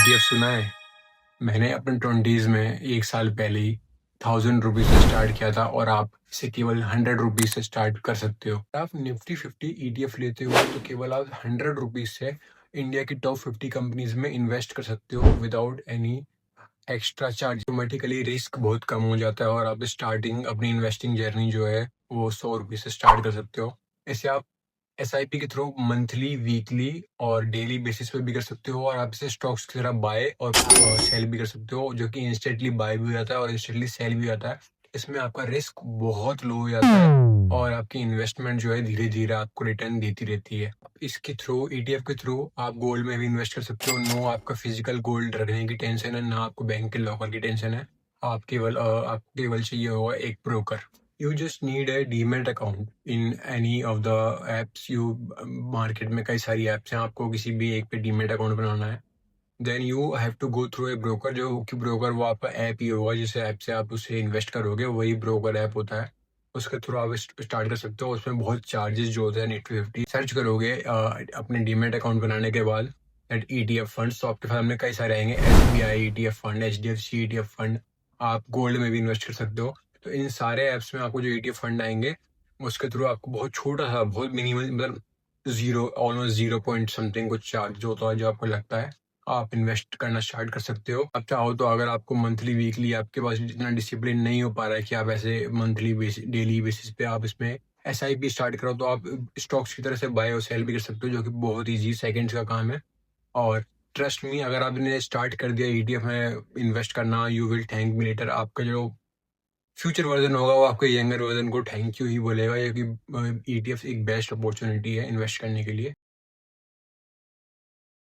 ETF सुना है? मैंने अपने 20s में 1 साल पहले ही 1000 रुपीज़ से स्टार्ट किया था और आप इसे केवल 100 रुपीज़ से स्टार्ट कर सकते हो। आप निफ्टी 50 ईटीएफ लेते हो तो केवल आप 100 रुपीज़ से इंडिया की टॉप 50 कंपनीज में इन्वेस्ट कर सकते हो without any extra charge. Automatically risk बहुत कम हो जाता है और आप स्टार्टिंग अपनी इन्वेस्टिंग जर्नी जो है वो 100 रुपीज़ से स्टार्ट कर सकते हो। इसे आप एसआईपी के थ्रू मंथली, वीकली और डेली बेसिस पे भी कर सकते हो और आप इसे स्टॉक्स की तरह बाय और सेल भी कर सकते हो, जो कि इंस्टेंटली बाय भी हो जाता है और इंस्टेंटली सेल भी हो जाता है। इसमें आपका रिस्क बहुत लो हो जाता है और आपकी इन्वेस्टमेंट जो है धीरे-धीरे आपको रिटर्न देती रहती है। इसके थ्रू ईटीएफ के थ्रू आप गोल्ड में भी इन्वेस्ट कर सकते हो। नो आपका फिजिकल गोल्ड रखने की टेंशन है, ना आपको बैंक के लॉकर की टेंशन है। आपको केवल चाहिए होगा एक broker. You just need a demat account in any of the apps. Market में कई सारी एप्स हैं, आपको किसी भी एक पे डीमैट अकाउंट बनाना है। Then you have to go through a broker, जो कि ब्रोकर वो आपका ऐप ही होगा, जिस ऐप से आप उसे इन्वेस्ट करोगे वही ब्रोकर ऐप होता है। उसके थ्रू आप स्टार्ट कर सकते हो। उसमें बहुत चार्जेस जो होते हैं निफ्टी 50 सर्च करोगे अपने डीमैट अकाउंट बनाने के बाद एट ईटीएफ फंड्स, तो आपके सामने कई सारे आएंगे। SBI ETF fund, HDFC ETF fund, आप गोल्ड में भी इन्वेस्ट कर सकते हो। तो इन सारे ऐप्स में आपको जो ईटीएफ फंड आएंगे उसके थ्रू आपको बहुत छोटा सा, बहुत मिनिमल, मतलब जीरो, ऑलमोस्ट 0 पॉइंट समथिंग कुछ चार्ज जो होता है, जो आपको लगता है आप इन्वेस्ट करना स्टार्ट कर सकते हो। अब चाहो तो अगर आपको मंथली, वीकली आपके पास जितना डिसिप्लिन नहीं हो पा रहा है कि आप ऐसे मंथली बेसिस, डेली बेसिस पे आप इसमें एसआईपी स्टार्ट करो, तो आप स्टॉक्स की तरह से बाय और सेल भी कर सकते हो, जो कि बहुत ईजी सेकंड्स का काम है। और ट्रस्ट मी, अगर आपने स्टार्ट कर दिया ईटीएफ में इन्वेस्ट करना, you will thank me later. आपका जो फ्यूचर वर्जन होगा वो आपके यंगर वर्जन को थैंक यू ही बोलेगा, क्योंकि ईटीएफ एक बेस्ट अपॉर्चुनिटी है इन्वेस्ट करने के लिए।